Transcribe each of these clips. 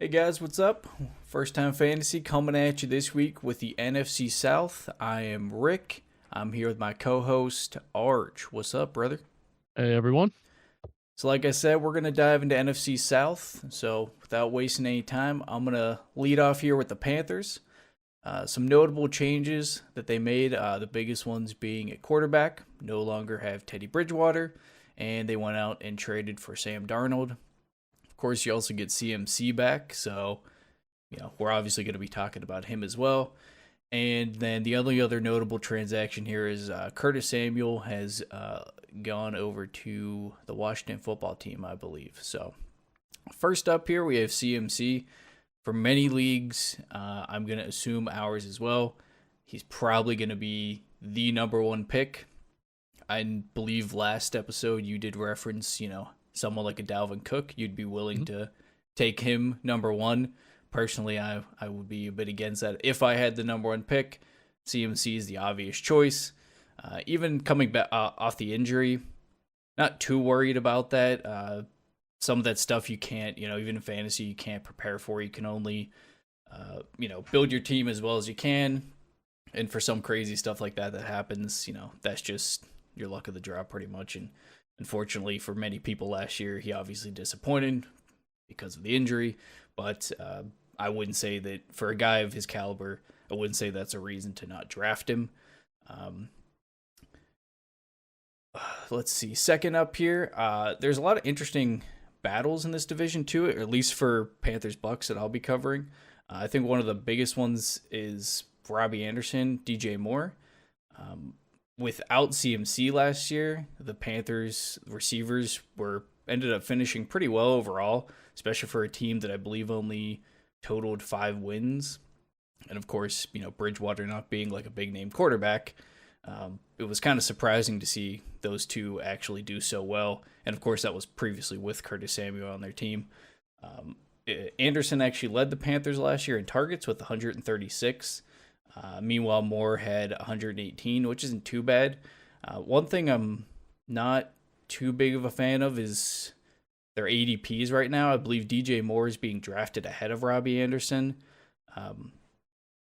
Hey guys, what's up? First time fantasy coming at you this week with the NFC South. I am Rick. I'm here with my co-host Arch. What's up, brother? Hey everyone. So like I said, we're going to dive into NFC South. So without wasting any time, I'm going to lead off here with the Panthers. Some notable changes that they made, the biggest ones being at quarterback. No longer have Teddy Bridgewater, and they went out and traded for Sam Darnold. Of course, you also get CMC back, so we're obviously going to be talking about him as well. And then the only other notable transaction here is Curtis Samuel has gone over to the Washington football team, I believe. So first up here, we have CMC. For many leagues, I'm going to assume ours as well. He's probably going to be the number one pick. I believe last episode you did reference, someone like a Dalvin Cook. You'd be willing Mhm. to take him number one. Personally, I would be a bit against that. If I had the number one pick, CMC is the obvious choice. Even coming back off the injury, not too worried about that. Some of that stuff you can't, even in fantasy, you can't prepare for. You can only, build your team as well as you can. And for some crazy stuff like that happens, that's just your luck of the draw pretty much. And unfortunately for many people last year, he obviously disappointed because of the injury. But I wouldn't say that for a guy of his caliber, I wouldn't say that's a reason to not draft him. Um, let's see. Second up here, there's a lot of interesting battles in this division too, or at least for Panthers Bucs that I'll be covering. I think one of the biggest ones is Robbie Anderson, DJ Moore. Without CMC last year, the Panthers receivers ended up finishing pretty well overall, especially for a team that I believe only totaled 5 wins. And of course, Bridgewater not being like a big name quarterback, it was kind of surprising to see those two actually do so well. And of course, that was previously with Curtis Samuel on their team. Anderson actually led the Panthers last year in targets with 136. Meanwhile, Moore had 118, which isn't too bad. One thing I'm not too big of a fan of is their ADPs right now. I believe DJ Moore is being drafted ahead of Robbie Anderson.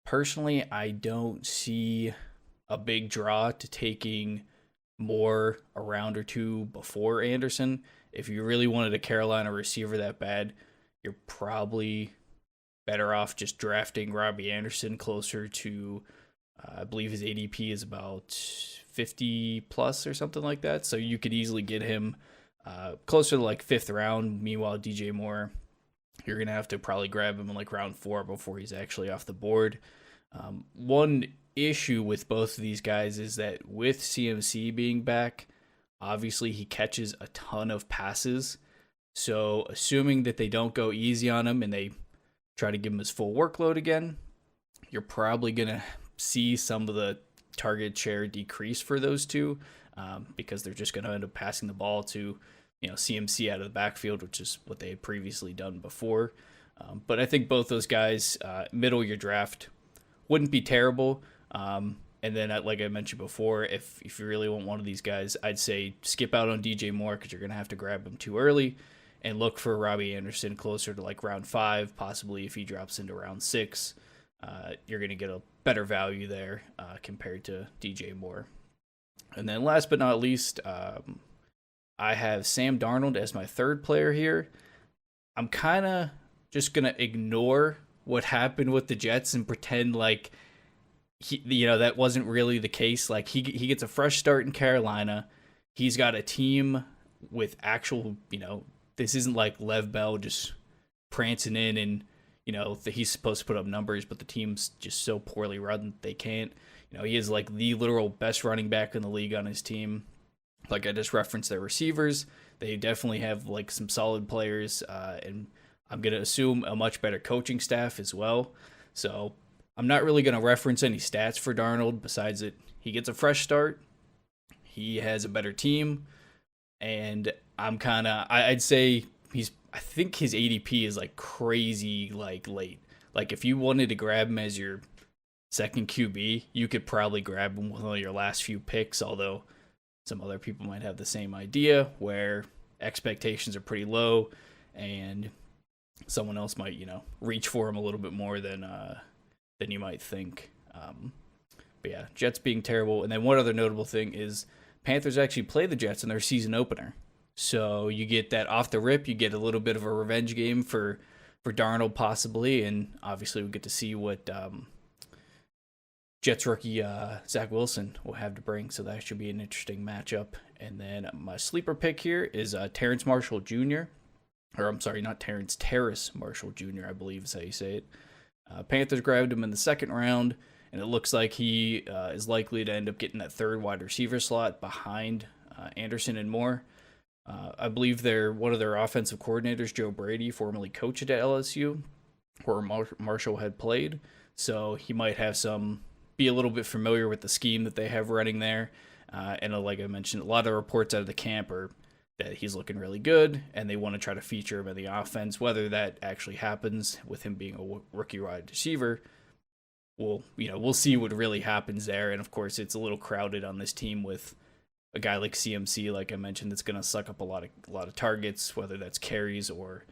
Personally, I don't see a big draw to taking Moore a round or two before Anderson. If you really wanted a Carolina receiver that bad, you're probably better off just drafting Robbie Anderson closer to, I believe his ADP is about 50 plus or something like that. So you could easily get him closer to like fifth round. Meanwhile, DJ Moore, you're going to have to probably grab him in like round 4 before he's actually off the board. One issue with both of these guys is that with CMC being back, obviously he catches a ton of passes. So assuming that they don't go easy on him and they try to give him his full workload again, you're probably going to see some of the target share decrease for those two because they're just going to end up passing the ball to, CMC out of the backfield, which is what they had previously done before. But I think both those guys, middle of your draft, wouldn't be terrible. And then, like I mentioned before, if you really want one of these guys, I'd say skip out on DJ Moore because you're going to have to grab him too early and look for Robbie Anderson closer to like round 5, possibly if he drops into round 6. You're going to get a better value there compared to DJ Moore. And then last but not least, I have Sam Darnold as my third player here. I'm kind of just going to ignore what happened with the Jets and pretend like that wasn't really the case. Like he gets a fresh start in Carolina. He's got a team with actual, this isn't like Lev Bell just prancing in and, he's supposed to put up numbers, but the team's just so poorly run that they can't. He is like the literal best running back in the league on his team. Like I just referenced their receivers. They definitely have like some solid players, and I'm going to assume a much better coaching staff as well. So I'm not really going to reference any stats for Darnold besides that he gets a fresh start. He has a better team. And I'd say I think his ADP is like crazy, like late. Like if you wanted to grab him as your second QB, you could probably grab him with one of your last few picks, although some other people might have the same idea where expectations are pretty low and someone else might, reach for him a little bit more than you might think. But yeah, Jets being terrible. And then one other notable thing is Panthers actually play the Jets in their season opener. So you get that off the rip. You get a little bit of a revenge game for Darnold possibly, and obviously we get to see what Jets rookie Zach Wilson will have to bring. So that should be an interesting matchup. And then my sleeper pick here is Terrence Marshall Jr. Or I'm sorry, not Terrence, Terrace Marshall Jr. I believe is how you say it. Panthers grabbed him in the second round, and it looks like he is likely to end up getting that third wide receiver slot behind Anderson and Moore. I believe one of their offensive coordinators, Joe Brady, formerly coached at LSU, where Marshall had played. So he might have be a little bit familiar with the scheme that they have running there. And like I mentioned, a lot of reports out of the camp are that he's looking really good, and they want to try to feature him in the offense. Whether that actually happens with him being a rookie wide receiver, we'll see what really happens there. And of course, it's a little crowded on this team with a guy like CMC, like I mentioned, that's going to suck up a lot of targets, whether that's carries or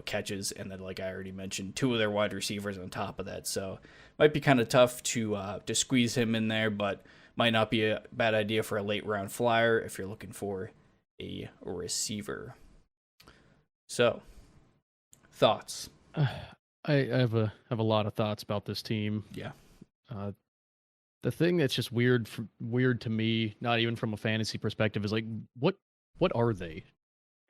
catches, and then like I already mentioned, two of their wide receivers on top of that. So might be kind of tough to squeeze him in there, but might not be a bad idea for a late round flyer if you're looking for a receiver. So, thoughts? I have a lot of thoughts about this team. Yeah. The thing that's just weird to me, not even from a fantasy perspective, is like what are they?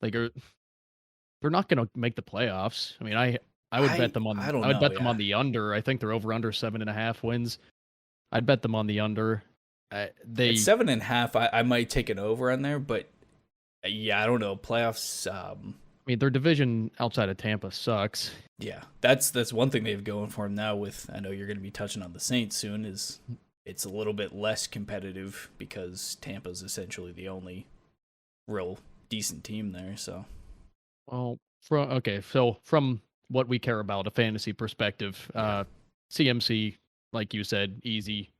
Like, they're not going to make the playoffs. I mean, I would bet them on. I would bet them on the under. I think they're over 7.5 wins. I'd bet them on the under. At 7.5, I might take it over on there, but yeah, I don't know. Playoffs. I mean, their division outside of Tampa sucks. Yeah, that's one thing they have going for them now. I know you're going to be touching on the Saints soon. Is it's a little bit less competitive because Tampa's essentially the only real decent team there. So, well, so from what we care about, a fantasy perspective, CMC, like you said, easy,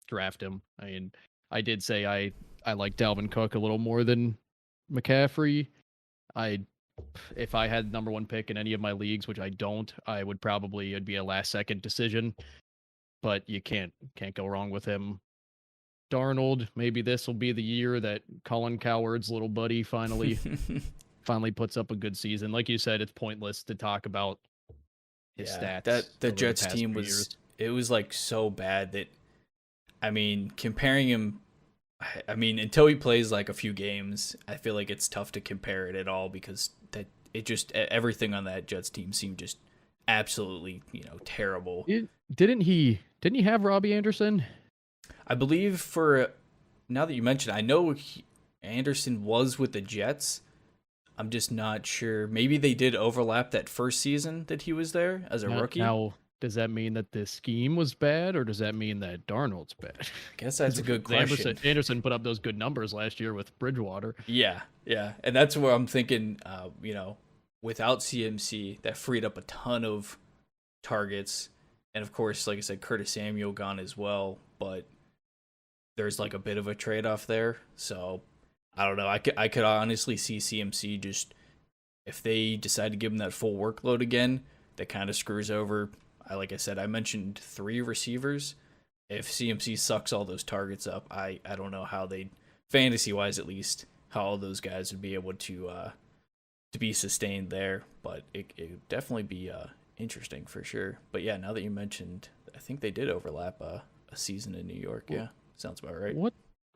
draft him. I mean, I did say I like Dalvin Cook a little more than McCaffrey. If I had number one pick in any of my leagues, which I don't, it'd be a last second decision. But you can't go wrong with him. Darnold, maybe this will be the year that Colin Cowherd's little buddy finally puts up a good season. Like you said, it's pointless to talk about his stats. That the Jets team was like so bad that, I mean, comparing him, I mean, until he plays like a few games, I feel like it's tough to compare it at all because everything on that Jets team seemed just absolutely, terrible. Didn't he have Robbie Anderson? I believe now that you mention it, I know Anderson was with the Jets. I'm just not sure. Maybe they did overlap that first season that he was there as a rookie. Now, does that mean that the scheme was bad, or does that mean that Darnold's bad? I guess that's a good question. Anderson put up those good numbers last year with Bridgewater. Yeah, and that's where I'm thinking, without CMC, that freed up a ton of targets. And of course, like I said, Curtis Samuel gone as well, but there's like a bit of a trade-off there. So I don't know. I could honestly see CMC just, if they decide to give him that full workload again, that kind of screws over. Like I said, I mentioned 3 receivers. If CMC sucks all those targets up, I don't know how they'd, fantasy-wise at least, how all those guys would be able to be sustained there. But it would definitely be interesting for sure. But yeah, now that you mentioned, I think they did overlap a season in New York. Yeah, sounds about right.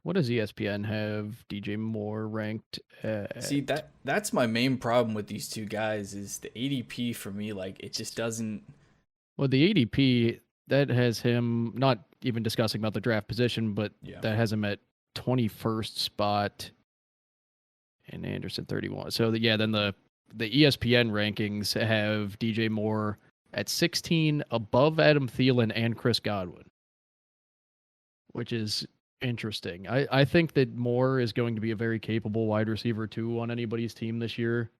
What does ESPN have DJ Moore ranked at? See, that's my main problem with these two guys is the ADP for me, like, it just doesn't... Well, the ADP, that has him, not even discussing about the draft position, but that has him at 21st spot and Anderson 31. So, then the ESPN rankings have DJ Moore at 16 above Adam Thielen and Chris Godwin, which is interesting. I think that Moore is going to be a very capable wide receiver too on anybody's team this year.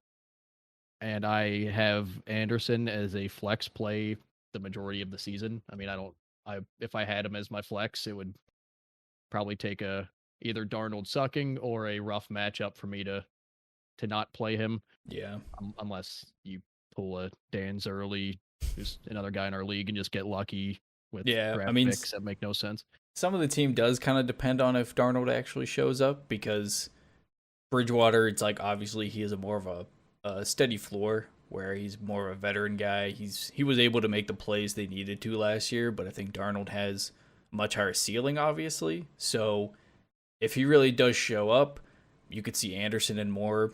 And I have Anderson as a flex play the majority of the season. I mean, if I had him as my flex, it would probably take either Darnold sucking or a rough matchup for me to not play him. Yeah. Unless you pull a Dan Zerle, who's another guy in our league, and just get lucky with Yeah, I draft mean, picks that make no sense. some of the team does kind of depend on if Darnold actually shows up, because Bridgewater, it's like obviously he is more of a steady floor, where he's more of a veteran guy. He was able to make the plays they needed to last year, but I think Darnold has much higher ceiling, obviously. So if he really does show up, you could see Anderson and Moore,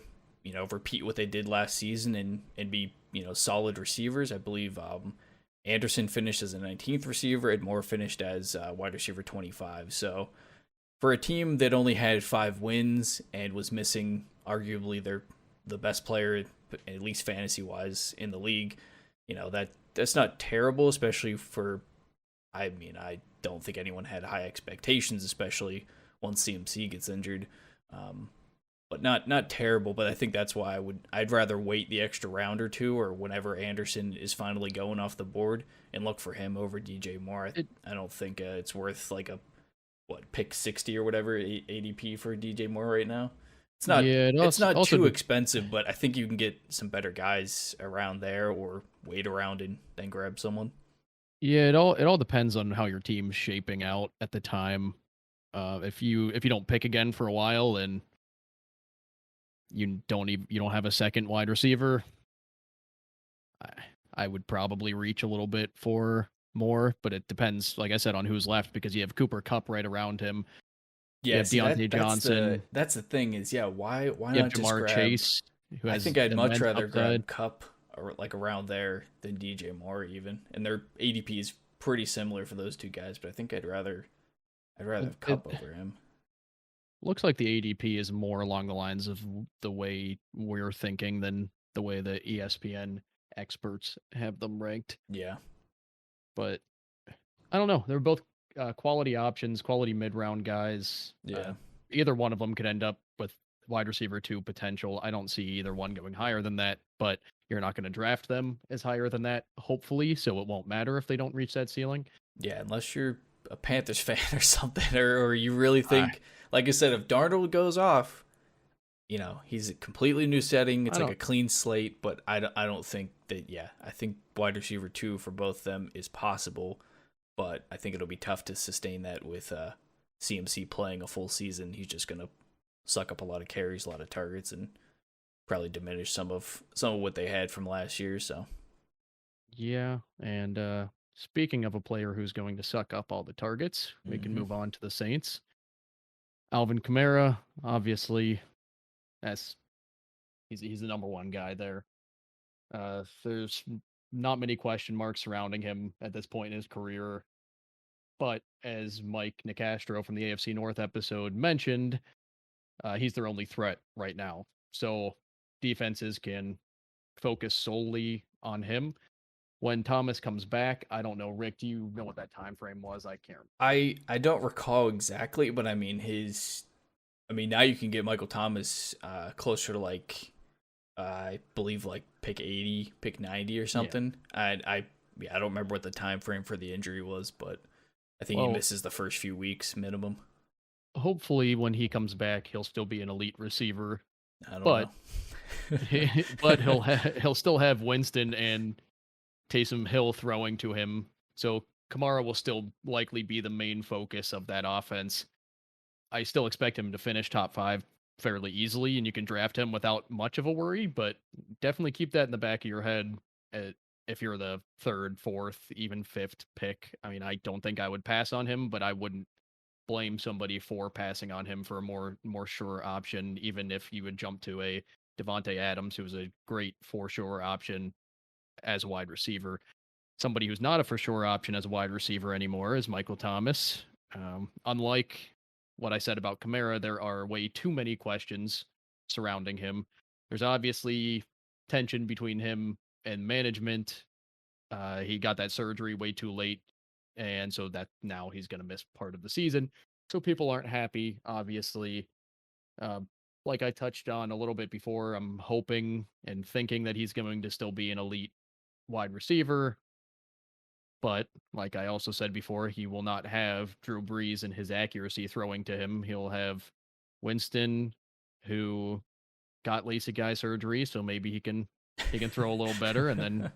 repeat what they did last season and be, solid receivers. I believe Anderson finished as a 19th receiver and Moore finished as wide receiver 25. So for a team that only had 5 wins and was missing arguably the best player, at least fantasy wise, in the league, that's not terrible, especially for. I mean, I don't think anyone had high expectations, especially once CMC gets injured. But not terrible. But I think that's why I'd rather wait the extra round or two, or whenever Anderson is finally going off the board, and look for him over DJ Moore. I don't think it's worth like a pick 60 or whatever ADP for DJ Moore right now. It's not. Yeah, it's not too expensive, but I think you can get some better guys around there, or wait around and then grab someone. Yeah, it all depends on how your team's shaping out at the time. If you don't pick again for a while and you don't have a second wide receiver, I would probably reach a little bit for Moore, but it depends, like I said, on who's left, because you have Cooper Kupp right around him. Yeah, Deontay Johnson. That's the thing is, why not just grab Chase? I think I'd much rather grab Kupp or like around there than DJ Moore even, and their ADP is pretty similar for those two guys. But I think I'd rather have Kupp over him. Looks like the ADP is more along the lines of the way we're thinking than the way the ESPN experts have them ranked. Yeah, but I don't know. They're both quality options, quality mid-round guys. Yeah, either one of them could end up with wide receiver 2 potential. I don't see either one going higher than that, but you're not going to draft them as higher than that, hopefully, so it won't matter if they don't reach that ceiling. Yeah, unless you're a Panthers fan or something, or you really think, like I said, if Darnold goes off, he's a completely new setting. It's like a clean slate, but I don't think that. Yeah, I think wide receiver 2 for both of them is possible, but I think it'll be tough to sustain that with CMC playing a full season. He's just gonna suck up a lot of carries, a lot of targets, and probably diminish some of what they had from last year. So yeah, and speaking of a player who's going to suck up all the targets, we can move on to the Saints. Alvin Kamara, obviously, he's the number one guy there. There's not many question marks surrounding him at this point in his career. But as Mike Nicastro from the AFC North episode mentioned, he's their only threat right now. So defenses can focus solely on him. When Thomas comes back, I don't know. Rick, do you know what that time frame was? I can't remember. I don't recall exactly, but I mean now you can get Michael Thomas closer to like I believe like pick 80, pick 90 or something. Yeah. I don't remember what the time frame for the injury was, but I think he misses the first few weeks minimum. Hopefully when he comes back, he'll still be an elite receiver. I don't know. But he'll still have Winston and Taysom Hill throwing to him. So Kamara will still likely be the main focus of that offense. I still expect him to finish top 5 fairly easily, and you can draft him without much of a worry, but definitely keep that in the back of your head if you're the 3rd, 4th, even 5th pick. I mean, I don't think I would pass on him, but I wouldn't blame somebody for passing on him for a more sure option, even if you would jump to a Devontae Adams, who was a great for sure option as a wide receiver. Somebody who's not a for sure option as a wide receiver anymore is Michael Thomas. Unlike what I said about Kamara, there are way too many questions surrounding him. There's obviously tension between him and management. He got that surgery way too late, and so that now he's going to miss part of the season. So people aren't happy, obviously. Like I touched on a little bit before, I'm hoping and thinking that he's going to still be an elite wide receiver. But like I also said before, he will not have Drew Brees and his accuracy throwing to him. He'll have Winston, who got LASIK eye surgery, so maybe he can he can throw a little better, and then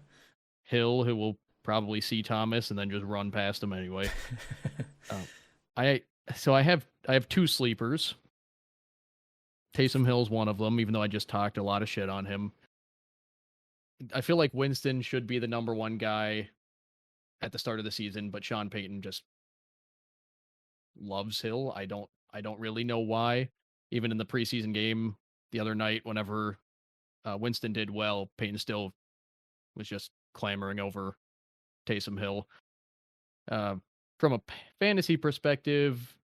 Hill, who will probably see Thomas and then just run past him anyway. I have two sleepers. Taysom Hill's one of them, even though I just talked a lot of shit on him. I feel like Winston should be the number one guy at the start of the season, but Sean Payton just loves Hill. I don't really know why. Even in the preseason game the other night, whenever Winston did well, Payton still was just clamoring over Taysom Hill. From a fantasy perspective,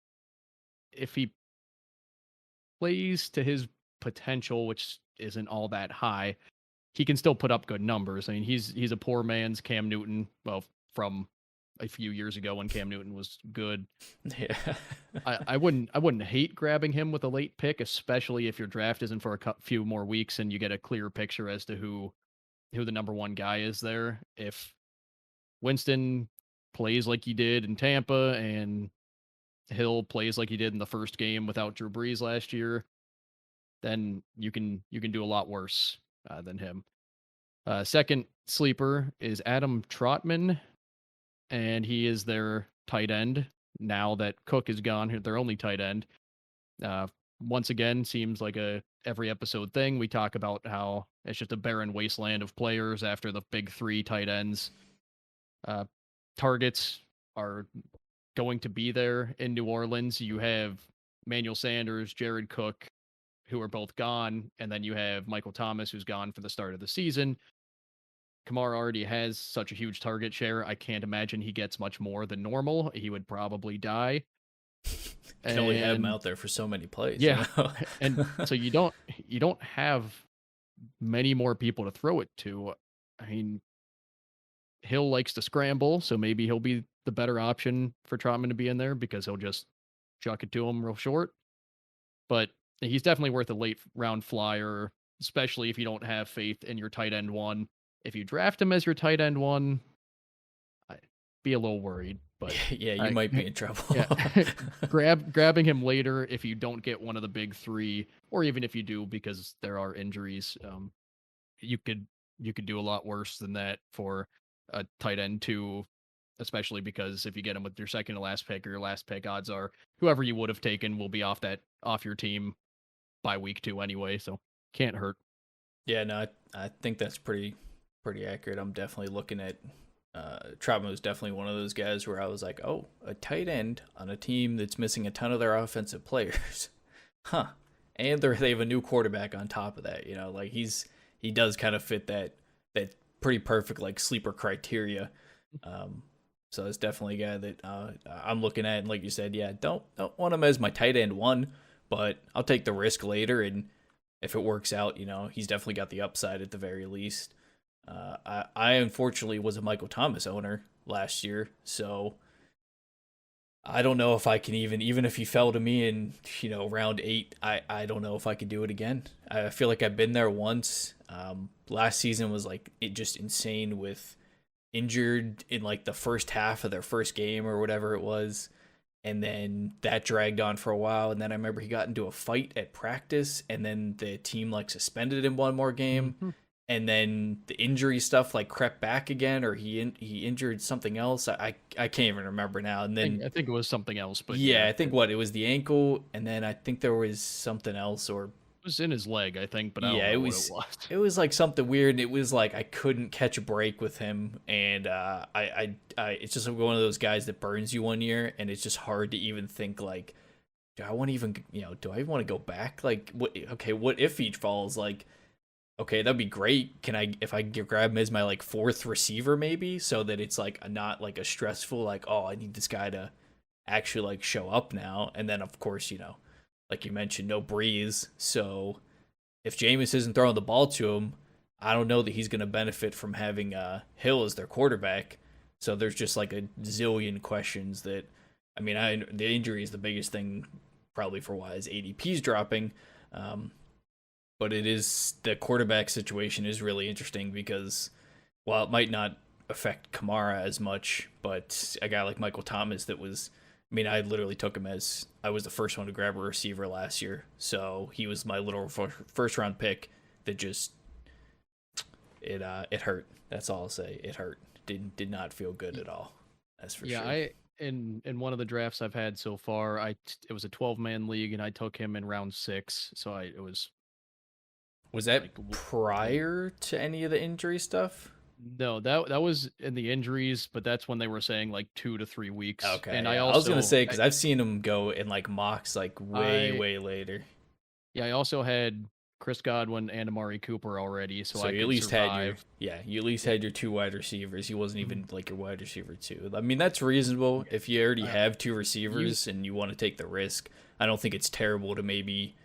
if he plays to his potential, which isn't all that high, he can still put up good numbers. I mean, he's a poor man's Cam Newton. Well, from a few years ago when Cam Newton was good. Yeah. I wouldn't hate grabbing him with a late pick, especially if your draft isn't for a few more weeks and you get a clear picture as to who the number one guy is there. If Winston plays like he did in Tampa and Hill plays like he did in the first game without Drew Brees last year, then you can do a lot worse than him. Second sleeper is Adam Trotman, and he is their tight end now that Cook is gone. Their only tight end. Once again, seems like a every episode thing. We talk about how it's just a barren wasteland of players after the big three tight ends. Targets are going to be there in New Orleans. You have Manuel Sanders, Jared Cook, who are both gone, and then you have Michael Thomas, who's gone for the start of the season. Kamara already has such a huge target share. I can't imagine he gets much more than normal. He would probably die. Can only have him out there for so many plays. Yeah, you know? And so you don't have many more people to throw it to. I mean, Hill likes to scramble, so maybe he'll be the better option for Trotman to be in there because he'll just chuck it to him real short. But he's definitely worth a late round flyer, especially if you don't have faith in your tight end one. If you draft him as your tight end one, I'd be a little worried. But yeah, you might be in trouble. Yeah. Grabbing him later if you don't get one of the big three, or even if you do because there are injuries, you could do a lot worse than that for a tight end two, especially because if you get him with your second to last pick or your last pick, odds are whoever you would have taken will be off your team by week 2 anyway, so can't hurt. Yeah, no, I think that's pretty accurate. I'm definitely looking at Trotman was definitely one of those guys where I was like, oh, a tight end on a team that's missing a ton of their offensive players. Huh. And they have a new quarterback on top of that, you know, like he does kind of fit that pretty perfect like sleeper criteria. So it's definitely a guy that I'm looking at, and like you said, yeah, don't want him as my tight end one, but I'll take the risk later, and if it works out, you know, he's definitely got the upside at the very least. I unfortunately was a Michael Thomas owner last year, so I don't know if I can even if he fell to me in, you know, round 8, I don't know if I could do it again. I feel like I've been there once. Last season was like just insane with injured in like the first half of their first game or whatever it was. And then that dragged on for a while. And then I remember he got into a fight at practice, and then the team like suspended him one more game. Mm-hmm. And then the injury stuff like crept back again, or he injured something else. I can't even remember now. And then I think it was something else, but yeah, I think it was the ankle, and then I think there was something else, or it was in his leg, I think. But I don't know what it was. It was like something weird. It was like I couldn't catch a break with him, and it's just one of those guys that burns you one year, and it's just hard to even think like, do I want to go back? Like, what if he falls? Like, okay, that'd be great. If I grab him as my like 4th receiver maybe, so that it's like not like a stressful like, oh, I need this guy to actually like show up now. And then of course, you know, like you mentioned, no Breeze. So if Jameis isn't throwing the ball to him, I don't know that he's going to benefit from having Hill as their quarterback. So there's just like a zillion questions that, I mean, the injury is the biggest thing probably for why his ADP's dropping. But it is, the quarterback situation is really interesting because while it might not affect Kamara as much, but a guy like Michael Thomas that was, I mean, I literally took him as, I was the first one to grab a receiver last year. So he was my little first round pick that just it hurt. That's all I'll say. It hurt. Did not feel good at all. That's for sure. Yeah, in one of the drafts I've had so far, it was a 12-man league, and I took him in round 6. So it was. Was that like, prior to any of the injury stuff? No, that was in the injuries, but that's when they were saying like 2 to 3 weeks. Okay, and yeah. I was gonna say because I've seen him go in like mocks like way later. Yeah, I also had Chris Godwin and Amari Cooper already, so you at least had you at least had your 2 wide receivers. He wasn't even like your wide receiver 2. I mean, that's reasonable if you already have 2 receivers and you want to take the risk. I don't think it's terrible to maybe.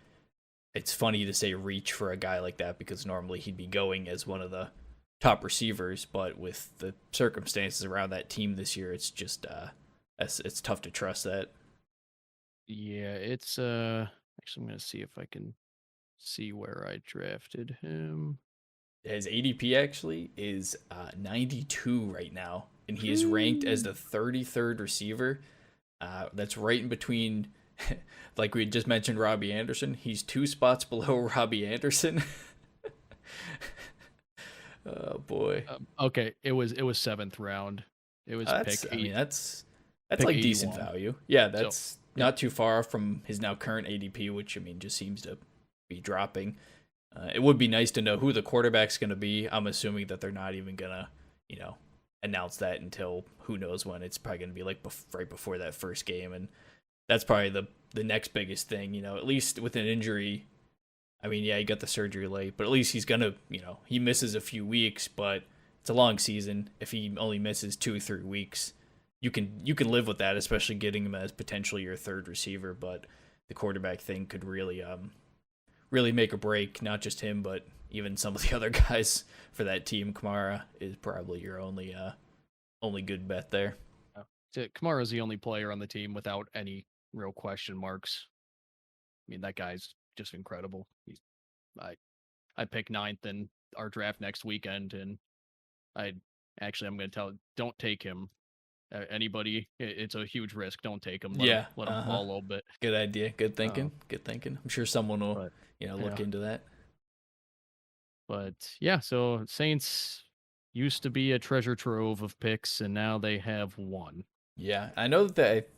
It's funny to say reach for a guy like that because normally he'd be going as one of the top receivers, but with the circumstances around that team this year, it's just it's tough to trust that. Yeah, it's actually I'm gonna see if I can see where I drafted him. His ADP actually is 92 right now, and he is ranked as the 33rd receiver. That's right in between, like we just mentioned, Robbie Anderson. He's 2 spots below Robbie Anderson. Oh boy. Okay, it was 7th round. It was pick 8. I mean, that's like 81. Decent value. Yeah, that's not too far from his now current ADP, which I mean just seems to be dropping. It would be nice to know who the quarterback's going to be. I'm assuming that they're not even going to, announce that until who knows when. It's probably going to be like right before that first game, and that's probably the next biggest thing. At least with an injury. I mean, yeah, he got the surgery late, but at least he's gonna, he misses a few weeks, but it's a long season. If he only misses 2 or 3 weeks, you can live with that, especially getting him as potentially your 3rd receiver. But the quarterback thing could really make or break not just him, but even some of the other guys for that team. Kamara is probably your only good bet there. Kamara is the only player on the team without any real question marks. I mean, that guy's just incredible. I picked 9th in our draft next weekend, and I'm going to tell don't take him. Anybody, it's a huge risk. Don't take him. Let him fall a little bit. Good idea. Good thinking. Good thinking. I'm sure someone will look into that. But yeah, so Saints used to be a treasure trove of picks, and now they have 1. Yeah, I know that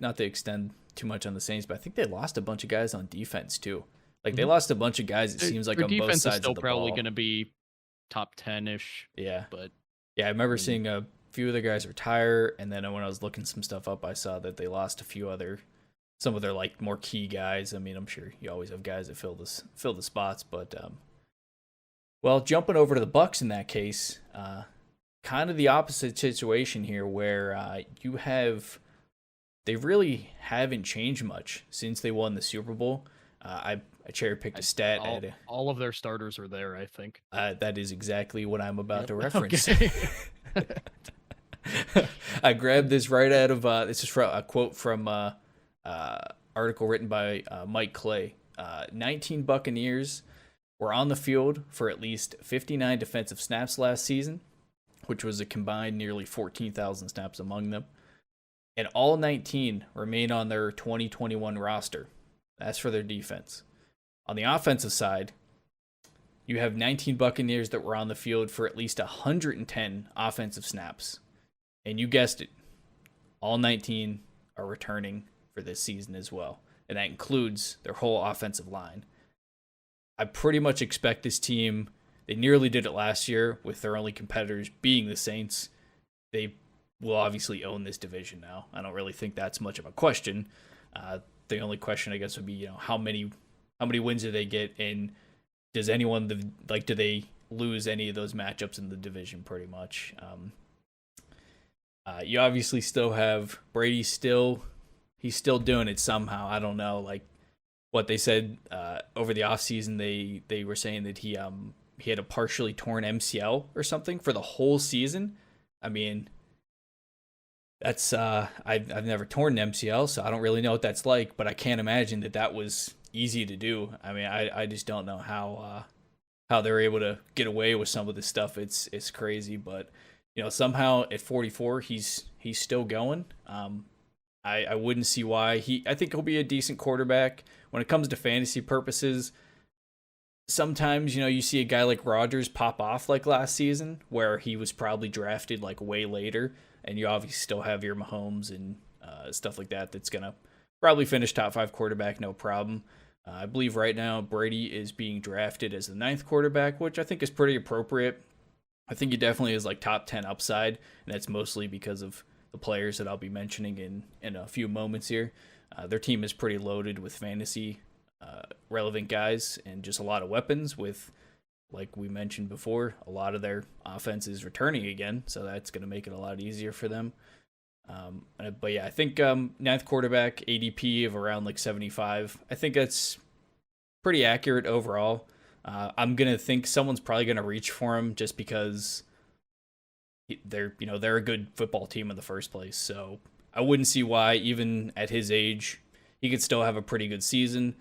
not to extend too much on the Saints, but I think they lost a bunch of guys on defense too. Like they lost a bunch of guys. It seems like on both sides of the ball. Defense is still probably going to be top 10-ish. Yeah, but yeah, I remember seeing a few of the guys retire, and then when I was looking some stuff up, I saw that they lost some of their like more key guys. I mean, I'm sure you always have guys that fill the spots, but well, jumping over to the Bucs in that case, kind of the opposite situation here, where they really haven't changed much since they won the Super Bowl. I cherry picked a stat. All of their starters are there, I think. That is exactly what I'm about to reference. Okay. I grabbed this right out of this is from a quote from article written by Mike Clay. 19 Buccaneers were on the field for at least 59 defensive snaps last season, which was a combined nearly 14,000 snaps among them. And all 19 remain on their 2021 roster. That's for their defense. On the offensive side, you have 19 Buccaneers that were on the field for at least 110 offensive snaps. And you guessed it, all 19 are returning for this season as well. And that includes their whole offensive line. I pretty much expect this team, they nearly did it last year with their only competitors being the Saints. They will obviously own this division now. I don't really think that's much of a question. The only question, I guess, would be, how many wins do they get, and does anyone do they lose any of those matchups in the division? Pretty much. You obviously still have Brady. He's still doing it somehow. I don't know, like what they said over the offseason. They were saying that he had a partially torn MCL or something for the whole season. I mean, that's I've never torn an MCL, so I don't really know what that's like, but I can't imagine that was easy to do. I mean, I just don't know how they're able to get away with some of this stuff. It's crazy, but somehow at 44 he's still going. I wouldn't see why. I think he'll be a decent quarterback when it comes to fantasy purposes. sometimes, you see a guy like Rodgers pop off like last season, where he was probably drafted like way later, and you obviously still have your Mahomes and stuff like that that's going to probably finish top 5 quarterback, no problem. I believe right now Brady is being drafted as the 9th quarterback, which I think is pretty appropriate. I think he definitely is like top 10 upside, and that's mostly because of the players that I'll be mentioning in a few moments here. Their team is pretty loaded with fantasy relevant guys and just a lot of weapons with, like we mentioned before, a lot of their offense is returning again, so that's going to make it a lot easier for them. But yeah, I think 9th quarterback, ADP of around like 75. I think that's pretty accurate overall. I'm going to think someone's probably going to reach for him just because they're a good football team in the first place. So I wouldn't see why, even at his age, he could still have a pretty good season.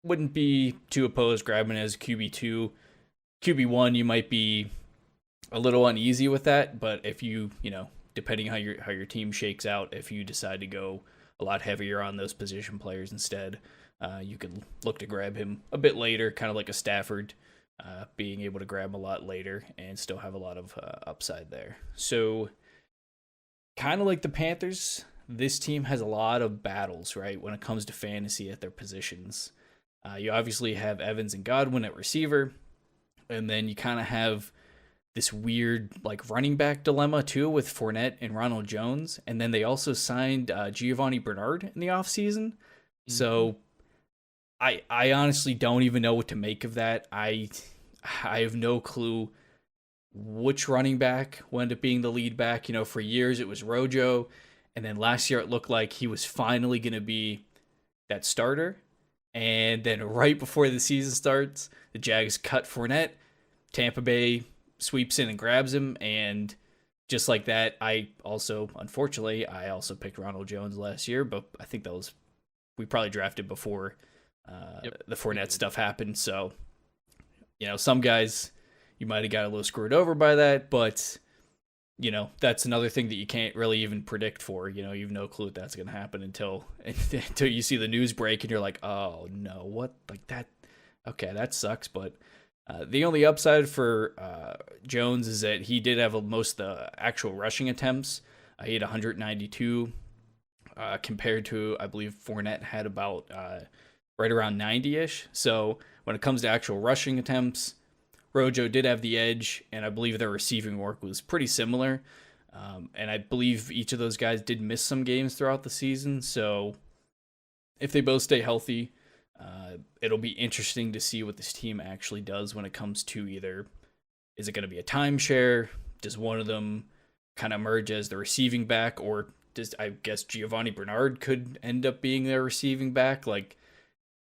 Wouldn't be too opposed grabbing as QB2. QB1, you might be a little uneasy with that, but if you depending how your team shakes out, if you decide to go a lot heavier on those position players instead, you could look to grab him a bit later, kind of like a Stafford, being able to grab him a lot later and still have a lot of upside there. So kind of like the Panthers, this team has a lot of battles, right, when it comes to fantasy at their positions. You obviously have Evans and Godwin at receiver, and then you kind of have this weird like running back dilemma too with Fournette and Ronald Jones, and then they also signed Giovanni Bernard in the offseason. Mm-hmm. So I honestly don't even know what to make of that. I have no clue which running back will end up being the lead back. For years it was Rojo, and then last year it looked like he was finally going to be that starter. And then right before the season starts, the Jags cut Fournette. Tampa Bay sweeps in and grabs him, and just like that, I also picked Ronald Jones last year, but I think we probably drafted before the Fournette stuff happened. So, some guys you might have got a little screwed over by that, but that's another thing that you can't really even predict for. You have no clue that's going to happen until you see the news break and you're like, oh no, what, like that? Okay, that sucks. But the only upside for Jones is that he did have most of the actual rushing attempts. He had 192 compared to, I believe, Fournette had about right around 90-ish. So when it comes to actual rushing attempts, Rojo did have the edge, and I believe their receiving work was pretty similar. And I believe each of those guys did miss some games throughout the season. So if they both stay healthy, it'll be interesting to see what this team actually does when it comes to either, is it going to be a timeshare? Does one of them kind of emerge as the receiving back, or does, I guess, Giovanni Bernard could end up being their receiving back? Like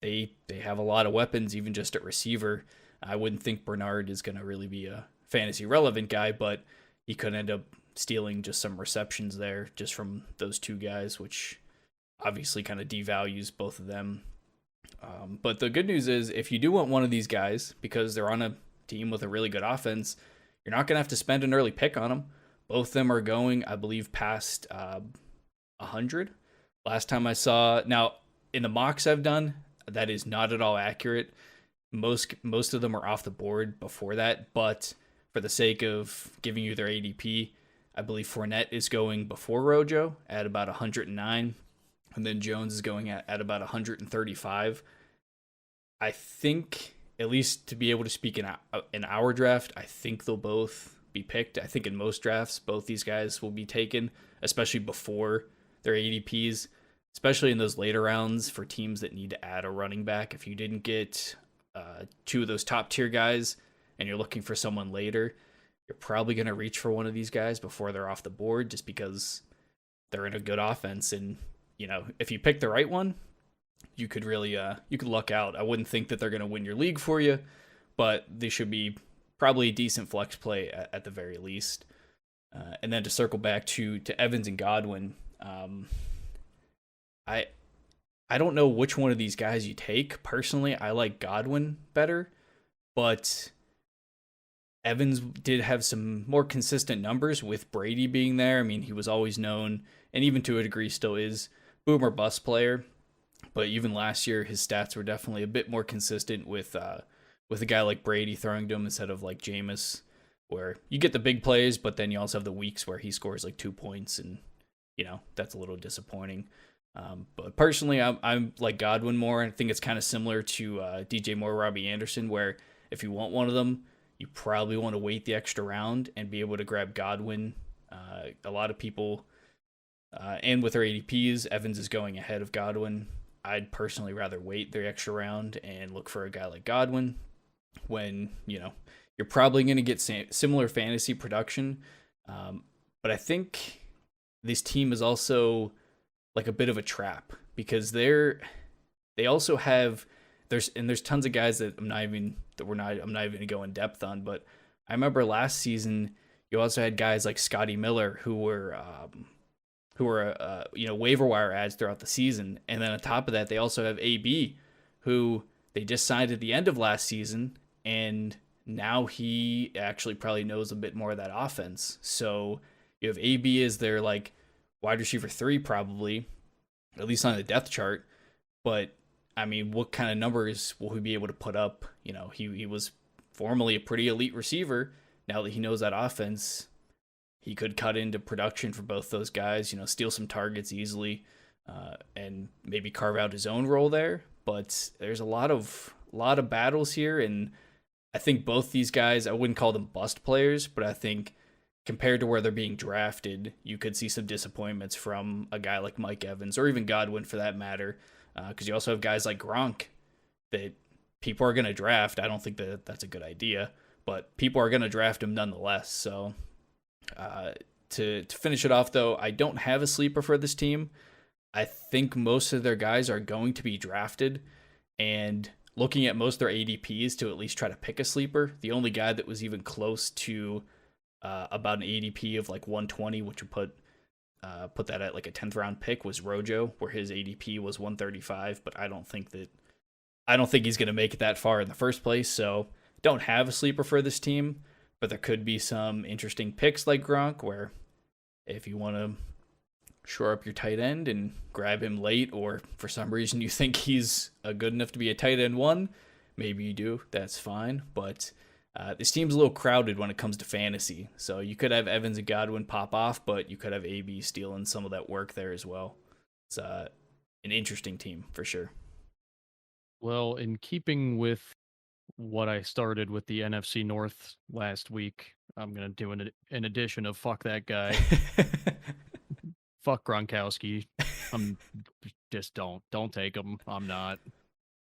they have a lot of weapons, even just at receiver. I wouldn't think Bernard is going to really be a fantasy relevant guy, but he could end up stealing just some receptions there just from those two guys, which obviously kind of devalues both of them. But the good news is, if you do want one of these guys, because they're on a team with a really good offense, you're not going to have to spend an early pick on them. Both of them are going, I believe, past 100. Last time I saw, now in the mocks I've done, that is not at all accurate. Most of them are off the board before that, but for the sake of giving you their ADP, I believe Fournette is going before Rojo at about 109, and then Jones is going at about 135. I think, at least to be able to speak in our draft, I think they'll both be picked. I think in most drafts, both these guys will be taken, especially before their ADPs, especially in those later rounds for teams that need to add a running back. If you didn't get two of those top tier guys and you're looking for someone later, you're probably going to reach for one of these guys before they're off the board, just because they're in a good offense. And if you pick the right one, you could really you could luck out. I wouldn't think that they're going to win your league for you, but they should be probably a decent flex play at the very least. And then to circle back to Evans and Godwin, I don't know which one of these guys you take. Personally, I like Godwin better, but Evans did have some more consistent numbers with Brady being there. I mean, he was always known, and even to a degree still is, boom or bust player. but even last year, his stats were definitely a bit more consistent with a guy like Brady throwing to him instead of like Jameis, where you get the big plays, but then you also have the weeks where he scores like 2 points, and that's a little disappointing. But personally, I'm like Godwin more. I think it's kind of similar to DJ Moore, Robbie Anderson, where if you want one of them, you probably want to wait the extra round and be able to grab Godwin. A lot of people, and with their ADPs, Evans is going ahead of Godwin. I'd personally rather wait the extra round and look for a guy like Godwin when, you're probably going to get similar fantasy production. But I think this team is also like a bit of a trap because they also have there's tons of guys that I'm not even going to go in depth on, but I remember last season you also had guys like Scotty Miller who were waiver wire ads throughout the season, and then on top of that they also have AB who they just signed at the end of last season, and now he actually probably knows a bit more of that offense. So you have AB as their like wide receiver 3 probably, at least on the depth chart. But I mean, what kind of numbers will he be able to put up? He was formerly a pretty elite receiver. Now that he knows that offense, he could cut into production for both those guys, steal some targets easily, and maybe carve out his own role there. But there's a lot of battles here, and I think both these guys, I wouldn't call them bust players, but I think compared to where they're being drafted, you could see some disappointments from a guy like Mike Evans or even Godwin for that matter, because you also have guys like Gronk that people are going to draft. I don't think that that's a good idea, but people are going to draft him nonetheless. So to finish it off, though, I don't have a sleeper for this team. I think most of their guys are going to be drafted, and looking at most of their ADPs to at least try to pick a sleeper, the only guy that was even close to about an ADP of like 120, which would put that at like a 10th round pick, was Rojo, where his ADP was 135. But I don't think he's going to make it that far in the first place. So don't have a sleeper for this team, but there could be some interesting picks like Gronk, where if you want to shore up your tight end and grab him late, or for some reason you think he's good enough to be a tight end 1, maybe you do, that's fine. But this team's a little crowded when it comes to fantasy, so you could have Evans and Godwin pop off, but you could have AB stealing some of that work there as well. It's an interesting team for sure. Well, in keeping with what I started with the NFC North last week, I'm going to do an edition of fuck that guy. Fuck Gronkowski. I'm just don't take him. I'm not.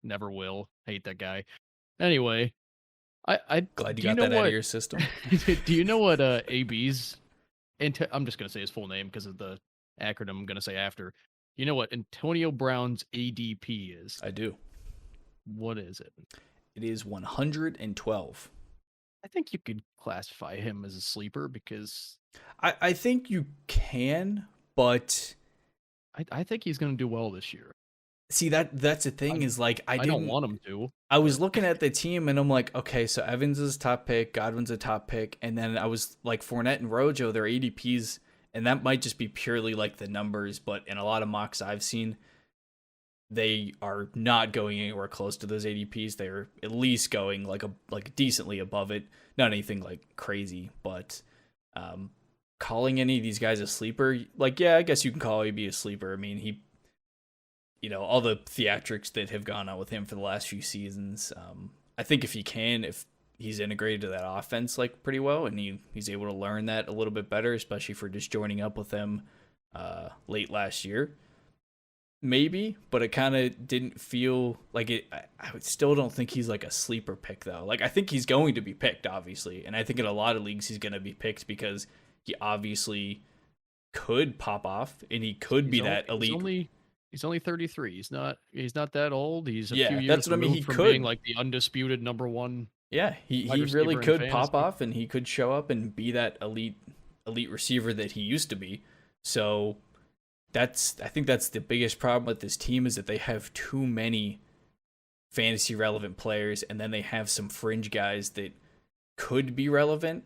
Never will. Hate that guy. Anyway, I glad you got that out of your system. Do you know what AB's? I'm just gonna say his full name because of the acronym I'm gonna say after. You know what Antonio Brown's ADP is? I do. What is it? It is 112. I think you could classify him as a sleeper because I think you can. But I think he's going to do well this year. See, that's the thing is like I don't want him to. I was looking at the team and I'm like, okay, so Evans is a top pick, Godwin's a top pick, and then I was like Fournette and Rojo, their ADPs, and that might just be purely like the numbers, but in a lot of mocks I've seen, they are not going anywhere close to those ADPs. They're at least going like decently above it, not anything like crazy, but calling any of these guys a sleeper, like, yeah, I guess you can call AB a sleeper. I mean, he, all the theatrics that have gone on with him for the last few seasons, I think if he's integrated to that offense like pretty well, and he's able to learn that a little bit better, especially for just joining up with them late last year, maybe, but it kind of didn't feel like it. I still don't think he's like a sleeper pick though. Like, I think he's going to be picked, obviously, and I think in a lot of leagues he's going to be picked because he obviously could pop off, and he could be that elite. He's only 33. He's not that old. He's a few years that's what I mean. He from could being like the undisputed number 1. Yeah, he really could pop off, and he could show up and be that elite receiver that he used to be. So I think that's the biggest problem with this team, is that they have too many fantasy relevant players, and then they have some fringe guys that could be relevant.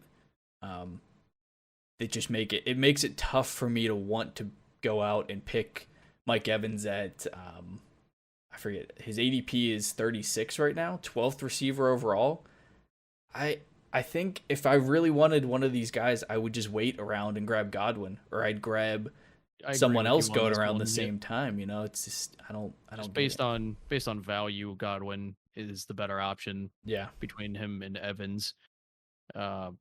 That just makes it tough for me to want to go out and pick Mike Evans at forget, his ADP is 36 right now, 12th receiver overall. I I think if I really wanted one of these guys, I would just wait around and grab Godwin, or I'd grab I agree someone with you else on going this around the one. same time. It's just I Just don't get it. based on value, Godwin is the better option Yeah. between him and Evans. Uh,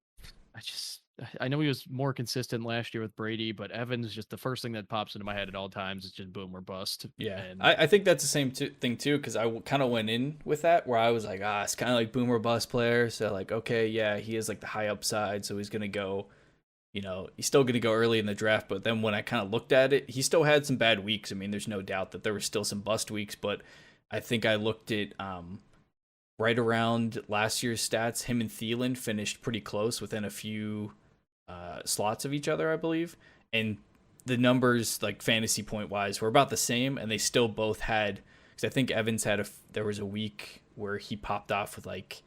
I just I know he was more consistent last year with Brady, but Evans just the first thing that pops into my head at all times is just boom or bust. Yeah, And I think that's the same thing too, because kind of went in with that where I was like, it's kind of like boomer bust player. So like, okay, yeah, he is like the high upside, so he's gonna go. He's still gonna go early in the draft. But then when I kind of looked at it, he still had some bad weeks. I mean, there's no doubt that there were still some bust weeks, but I think I looked at right around last year's stats. Him and Thielen finished pretty close, within a few slots of each other, I believe, and the numbers, like fantasy point wise, were about the same, and they still both had. Because I think Evans had there was a week where he popped off with like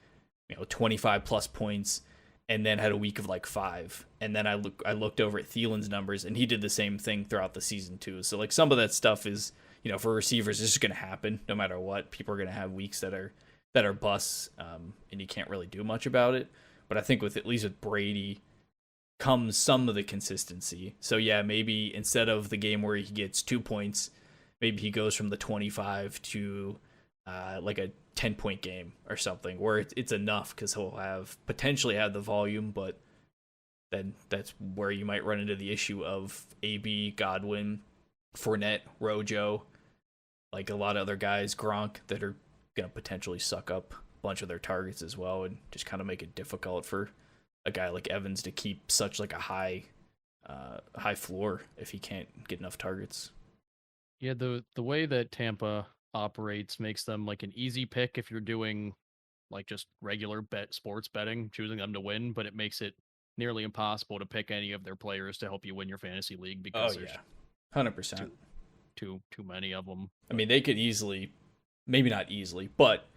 25 plus points, and then had a week of like 5. And then I looked over at Thielen's numbers, and he did the same thing throughout the season too. So like some of that stuff is for receivers, it's just gonna happen no matter what. People are gonna have weeks that are busts, and you can't really do much about it. But I think at least with Brady comes some of the consistency. So yeah, maybe instead of the game where he gets 2 points, maybe he goes from the 25 to like a 10-point game or something, where it's enough, because he'll potentially have the volume. But then that's where you might run into the issue of AB, Godwin, Fournette, Rojo, like a lot of other guys, Gronk, that are gonna potentially suck up a bunch of their targets as well, and just kind of make it difficult for a guy like Evans to keep such like a high floor if he can't get enough targets. yeah, the way that Tampa operates makes them like an easy pick if you're doing like just regular sports betting, choosing them to win, but it makes it nearly impossible to pick any of their players to help you win your fantasy league Oh because there's yeah, 100%. too too many of them. I mean, they could easily, maybe not easily, but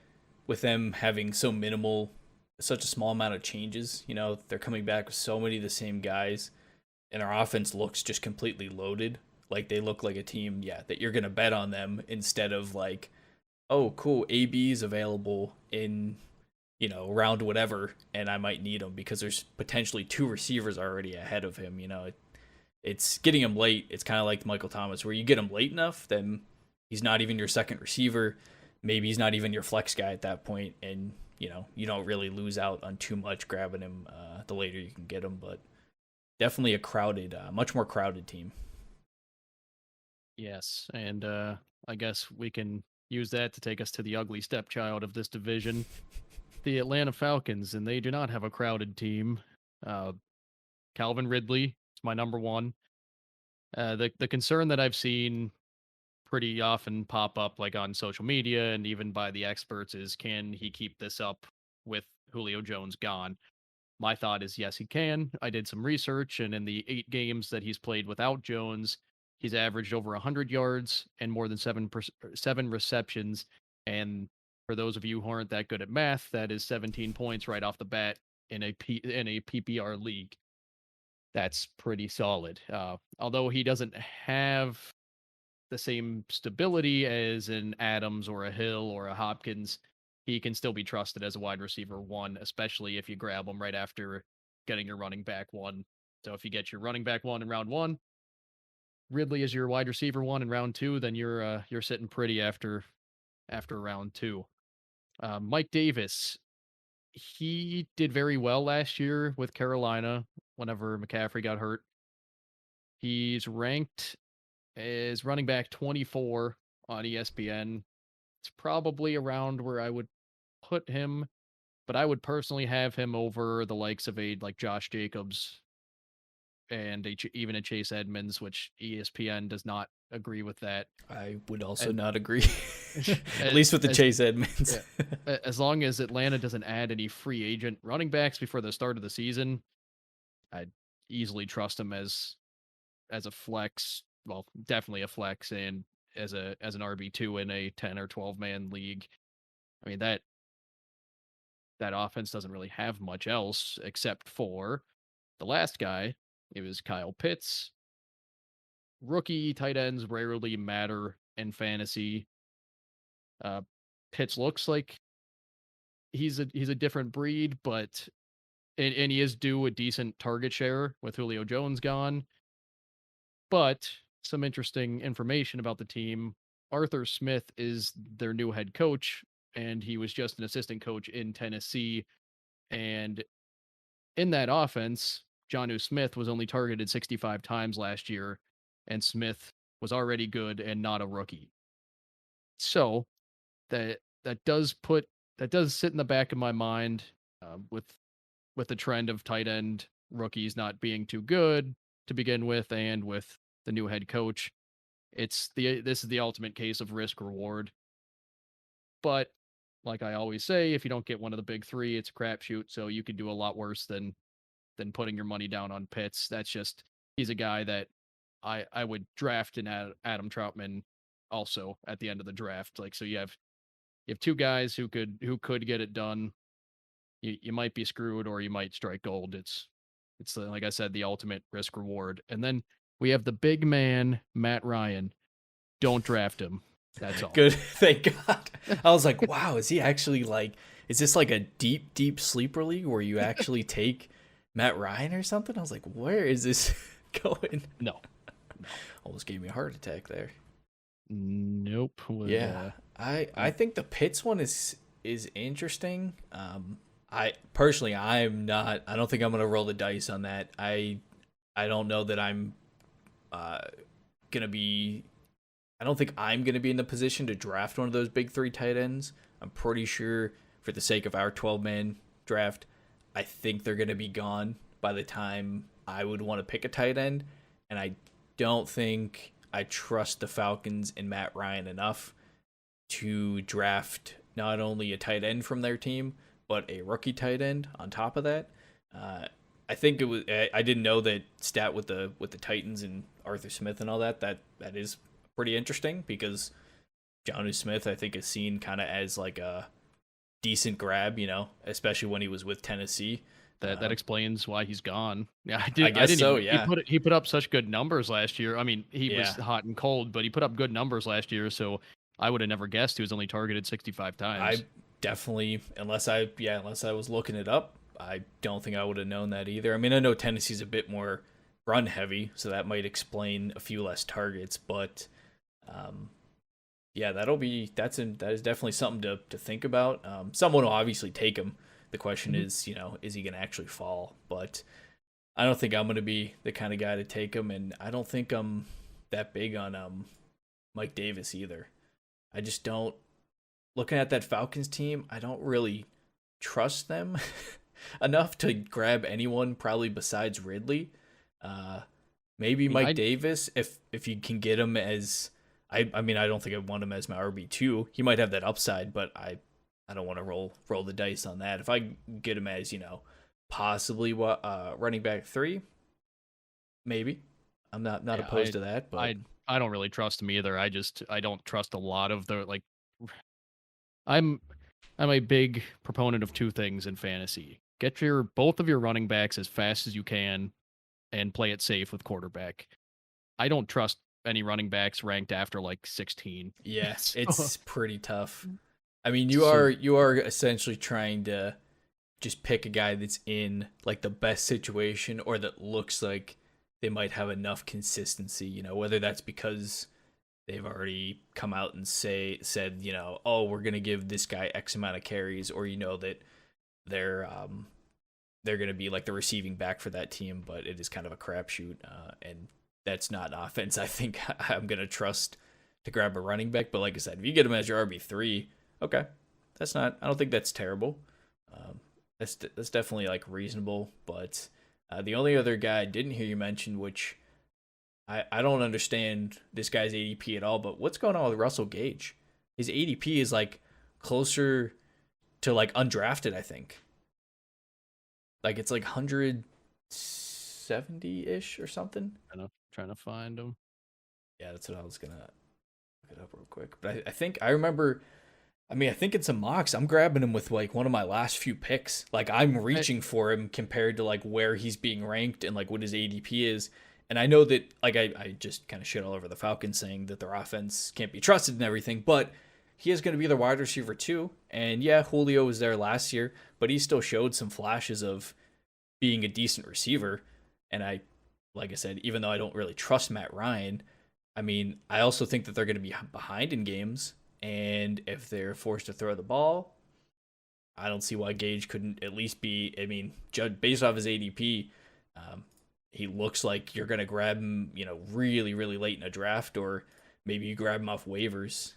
with them having such a small amount of changes, they're coming back with so many of the same guys, and our offense looks just completely loaded. Like they look like a team, yeah, that you're gonna bet on them, instead of like, oh, cool, AB is available in round whatever, and I might need him because there's potentially 2 receivers already ahead of him. It's getting him late. It's kind of like Michael Thomas, where you get him late enough, then he's not even your second receiver. Maybe he's not even your flex guy at that point, and you don't really lose out on too much grabbing him the later you can get him. But definitely a crowded, much more crowded team. Yes, and I guess we can use that to take us to the ugly stepchild of this division, the Atlanta Falcons, and they do not have a crowded team. Calvin Ridley is my number one. The concern that I've seen pretty often pop up like on social media and even by the experts is, can he keep this up with Julio Jones gone? My thought is yes, he can. I did some research, and in the 8 games that he's played without Jones, he's averaged over 100 yards and more than 7 receptions. And for those of you who aren't that good at math, that is 17 points right off the bat in a PPR league. That's pretty solid. Although he doesn't have the same stability as an Adams or a Hill or a Hopkins, he can still be trusted as a wide receiver 1, especially if you grab him right after getting your running back 1. So if you get your running back 1 in round 1, Ridley is your wide receiver 1 in round 2, then you're sitting pretty after round 2. Mike Davis, he did very well last year with Carolina whenever McCaffrey got hurt. He's ranked as running back 24 on ESPN. It's probably around where I would put him, but I would personally have him over the likes of like Josh Jacobs and even a Chase Edmonds, which ESPN does not agree with that. I would also not agree, at as, least with the as, Chase Edmonds. as long as Atlanta doesn't add any free agent running backs before the start of the season, I'd easily trust him as a flex. Well, definitely a flex, and as an RB2 in a 10 or 12 man league. I mean, that offense doesn't really have much else except for the last guy. It was Kyle Pitts. Rookie tight ends rarely matter in fantasy. Pitts looks like he's a different breed, but and he is due a decent target share with Julio Jones gone. But some interesting information about the team. Arthur Smith is their new head coach, and he was just an assistant coach in Tennessee. And in that offense, Jonnu Smith was only targeted 65 times last year, and Smith was already good and not a rookie. So that does sit in the back of my mind with the trend of tight end rookies not being too good to begin with, and with the new head coach. This is the ultimate case of risk reward. But like I always say, if you don't get one of the big three, it's a crapshoot. So you could do a lot worse than putting your money down on Pitts. He's a guy that I would draft in Adam Troutman also at the end of the draft. Like, so you have two guys who could get it done. You might be screwed or you might strike gold. It's like I said, the ultimate risk reward. And then we have the big man, Matt Ryan. Don't draft him. That's all. Good. Thank God. I was like, wow, is he actually is this like a deep, deep sleeper league where you actually take Matt Ryan or something? I was like, where is this going? No. Almost gave me a heart attack there. Nope. I think the Pitts one is interesting. I personally, I don't think I'm going to roll the dice on that. I don't know that I'm going to be, I don't think I'm going to be in the position to draft one of those big three tight ends. I'm pretty sure for the sake of our 12-man draft, I think they're going to be gone by the time I would want to pick a tight end. And I don't think I trust the Falcons and Matt Ryan enough to draft not only a tight end from their team, but a rookie tight end on top of that. I think it was. I didn't know that stat with the Titans and Arthur Smith and all that. That is pretty interesting because Jonnu Smith, I think, is seen kind of as like a decent grab, especially when he was with Tennessee. That explains why he's gone. Yeah, I didn't so. Yeah, he put up such good numbers last year. I mean, he was hot and cold, but he put up good numbers last year. So I would have never guessed he was only targeted 65 times. I definitely, unless I was looking it up, I don't think I would have known that either. I mean, I know Tennessee's a bit more run heavy, so that might explain a few less targets. But that is definitely something to think about. Someone will obviously take him. The question is, is he going to actually fall? But I don't think I'm going to be the kind of guy to take him, and I don't think I'm that big on Mike Davis either. I just don't. Looking at that Falcons team, I don't really trust them enough to grab anyone probably besides Ridley. Maybe Mike Davis if you can get him as I mean I don't think I want him as my RB2. He might have that upside, but I don't want to roll the dice on that. If I get him as, possibly running back 3, maybe. I'm not opposed to that, but I don't really trust him either. I don't trust a lot of the I'm a big proponent of two things in fantasy. Get both of your running backs as fast as you can and play it safe with quarterback. I don't trust any running backs ranked after 16. Yeah, it's pretty tough. I mean, you are essentially trying to just pick a guy that's in the best situation or that looks like they might have enough consistency, whether that's because they've already come out and said, oh, we're going to give this guy X amount of carries, or that they're going to be the receiving back for that team, but it is kind of a crapshoot, and that's not an offense I think I'm going to trust to grab a running back. But like I said, if you get him as your RB3, okay, I don't think that's terrible. That's definitely reasonable. But the only other guy I didn't hear you mention, which I don't understand this guy's ADP at all, but what's going on with Russell Gage? His ADP is closer to undrafted, I think. It's 170-ish or something. Trying to find him. Yeah, that's what I was gonna look it up real quick. But I think I remember. I mean, I think in some mocks, I'm grabbing him with one of my last few picks. I'm reaching for him compared to where he's being ranked and what his ADP is. And I know that I just kind of shit all over the Falcons saying that their offense can't be trusted and everything, but he is going to be the wide receiver too. And yeah, Julio was there last year, but he still showed some flashes of being a decent receiver. And like I said, even though I don't really trust Matt Ryan, I mean, I also think that they're going to be behind in games. And if they're forced to throw the ball, I don't see why Gage couldn't at least be, I mean, based off his ADP, he looks like you're going to grab him, really, really late in a draft, or maybe you grab him off waivers.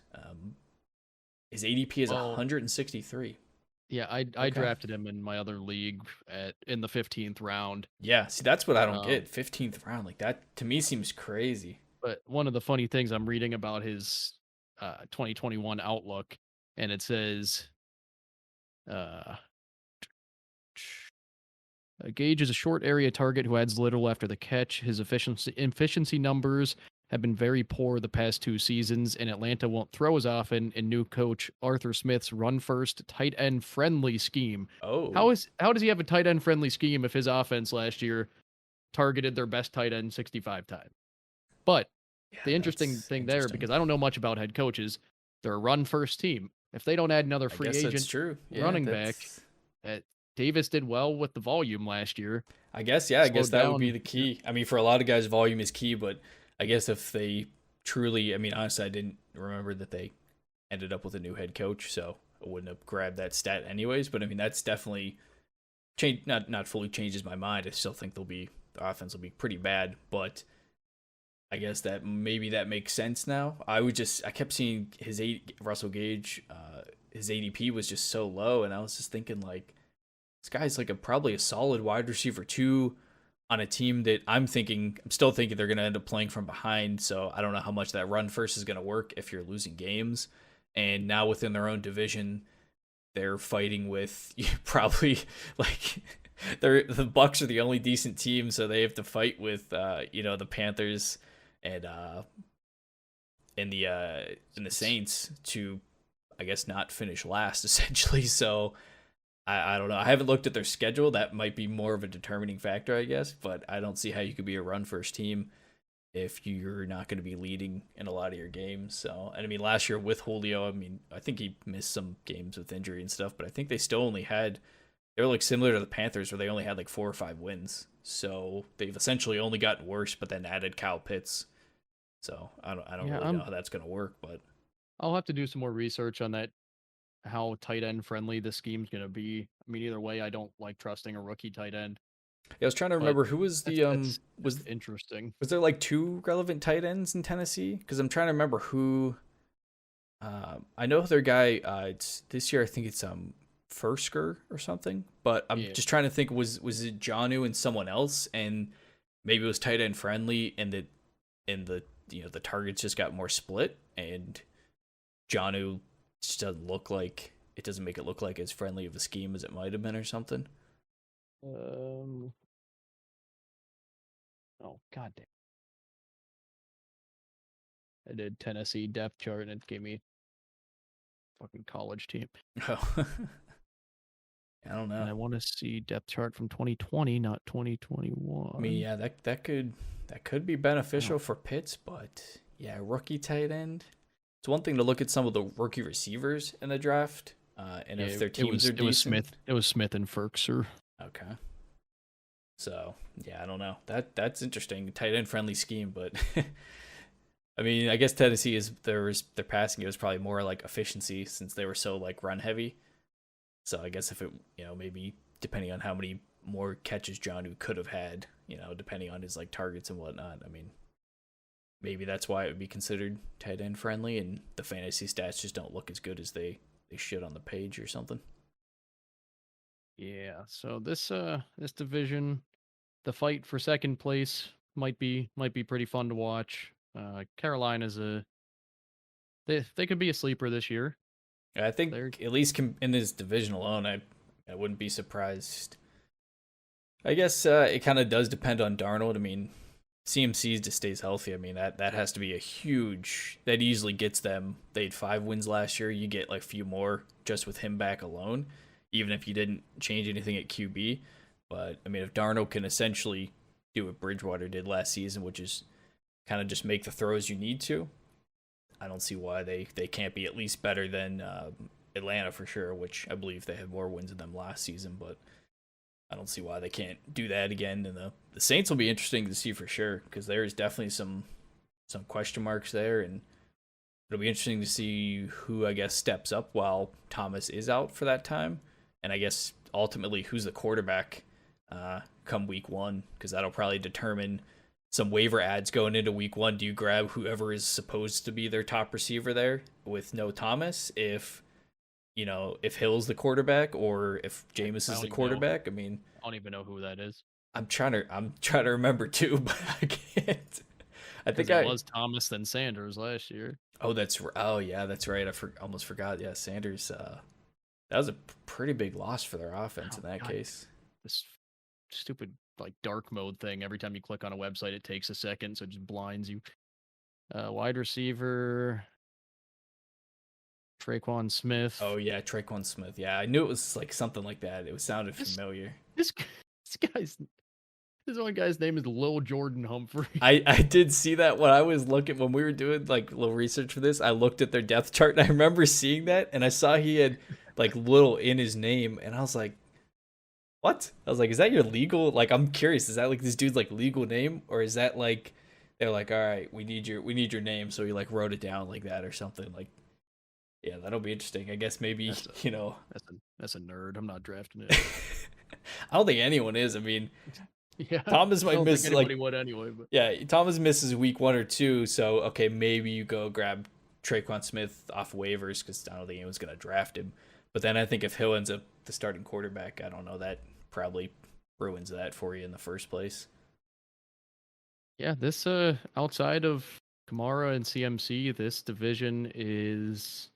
His ADP is 163. Yeah, I drafted him in my other league in the 15th round. Yeah, see, that's what I don't get. 15th round, like that to me seems crazy. But one of the funny things I'm reading about his 2021 outlook, and it says, Gage is a short area target who adds little after the catch. His efficiency numbers have been very poor the past 2 seasons, and Atlanta won't throw as often in new coach Arthur Smith's run-first, tight end friendly scheme. Oh, how does he have a tight end friendly scheme if his offense last year targeted their best tight end 65 times? But the interesting thing there, because I don't know much about head coaches, they're a run-first team. If they don't add another free agent running back, Davis did well with the volume last year. I guess that would be the key. I mean, for a lot of guys, volume is key, but I guess if they truly, I mean, honestly, I didn't remember that they ended up with a new head coach, so I wouldn't have grabbed that stat anyways. But I mean, that's definitely changed. Not fully changes my mind. I still think the offense will be pretty bad, but I guess that maybe that makes sense now. I kept seeing Russell Gage, his ADP was just so low, and I was just thinking like, this guy's like probably a solid wide receiver 2 on a team that I'm still thinking they're going to end up playing from behind. So I don't know how much that run first is going to work if you're losing games. And now within their own division, they're fighting with probably like the Bucs are the only decent team, so they have to fight with the Panthers and the Saints to, I guess, not finish last essentially. So I don't know. I haven't looked at their schedule. That might be more of a determining factor, I guess. But I don't see how you could be a run-first team if you're not going to be leading in a lot of your games. So, and I mean, last year with Julio, I mean, I think he missed some games with injury and stuff. But I think they still only had, they were like similar to the Panthers, where they only had like 4 or 5 wins. So they've essentially only gotten worse, but then added Kyle Pitts. So I don't really know how that's going to work. But I'll have to do some more research on that, how tight end friendly the scheme's going to be. I mean, either way, I don't like trusting a rookie tight end. Yeah, I was trying to remember who was was interesting. Was there like 2 relevant tight ends in Tennessee? Because I'm trying to remember who. I know their guy. It's this year. I think it's Fursker or something. But I'm just trying to think. Was it Jonnu and someone else? And maybe it was tight end friendly, and the targets just got more split, and Jonnu just doesn't make it look like as friendly of a scheme as it might have been or something. Oh, god damn. I did Tennessee depth chart and it gave me fucking college team. Oh. I don't know. And I want to see depth chart from 2020, not 2021. I mean, yeah, that could be beneficial for Pitts, but yeah, rookie tight end. It's one thing to look at some of the rookie receivers in the draft, and if their teams are decent. It was Smith and Ferkser. Okay. So yeah, I don't know. That's interesting. Tight end friendly scheme, but I mean, I guess Tennessee is their passing it was probably more like efficiency since they were so like run heavy. So I guess if it maybe depending on how many more catches Jonnu could have had, depending on his like targets and whatnot. I mean, maybe that's why it would be considered tight end friendly, and the fantasy stats just don't look as good as they should on the page or something. Yeah, so this division, the fight for second place might be pretty fun to watch. Carolina's they could be a sleeper this year. I think at least in this division alone, I wouldn't be surprised. I guess it kind of does depend on Darnold. I mean, CMC just stays healthy. I mean, that has to be a huge. That easily gets them. They had 5 wins last year. You get like a few more just with him back alone, even if you didn't change anything at QB. But I mean, if Darnold can essentially do what Bridgewater did last season, which is kind of just make the throws you need to, I don't see why they can't be at least better than Atlanta for sure, which I believe they had more wins than them last season, but I don't see why they can't do that again. And the Saints will be interesting to see for sure, because there is definitely some question marks there, and it'll be interesting to see who, I guess, steps up while Thomas is out for that time, and I guess ultimately who's the quarterback come week 1, because that'll probably determine some waiver ads going into week 1. Do you grab whoever is supposed to be their top receiver there with no Thomas, if Hill's the quarterback, or if Jameis is the quarterback? I mean, I don't even know who that is. I'm trying to remember too, but I can't. I think it was Thomas then Sanders last year. Oh yeah, that's right. I almost forgot. Yeah, Sanders. That was a pretty big loss for their offense in that case. This stupid dark mode thing. Every time you click on a website, it takes a second, so it just blinds you. Wide receiver. Traquan Smith. Oh yeah, Traquan Smith. Yeah, I knew it was something like that. It sounded familiar. This one guy's name is Lil Jordan Humphrey. I did see that when we were doing a little research for this. I looked at their depth chart and I remember seeing that, and I saw he had little in his name, and I was like, what? I was like, is that your legal? I'm curious. Is that this dude's legal name, or is that they're all right, we need your name, so he wrote it down like that or something Yeah, that'll be interesting. I guess maybe that's a nerd. I'm not drafting it. I don't think anyone is. I mean, yeah, Thomas might miss anybody would anyway. But. Yeah, Thomas misses week 1 or 2, so okay, maybe you go grab Traquan Smith off waivers, because I don't think anyone's gonna draft him. But then I think if Hill ends up the starting quarterback, I don't know, that probably ruins that for you in the first place. Yeah, this outside of Kamara and CMC, this division is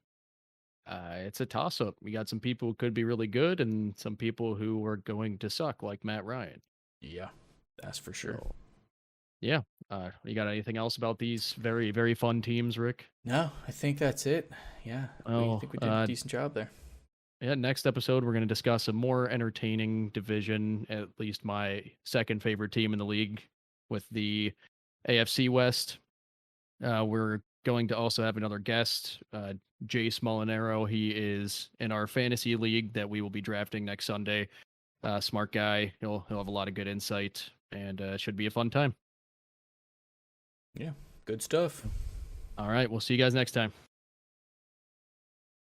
it's a toss-up. We got some people who could be really good and some people who are going to suck, like Matt Ryan. Yeah, that's for sure. So, yeah. You got anything else about these very, very fun teams, Rick? No, I think that's it. Yeah, I think we did a decent job there. Yeah, next episode, we're going to discuss a more entertaining division, at least my second favorite team in the league, with the AFC West. We're going to also have another guest, Jace Molinaro. He is in our fantasy league that we will be drafting next Sunday. Smart guy. He'll have a lot of good insight, and should be a fun time. Yeah, good stuff. All right, we'll see you guys next time.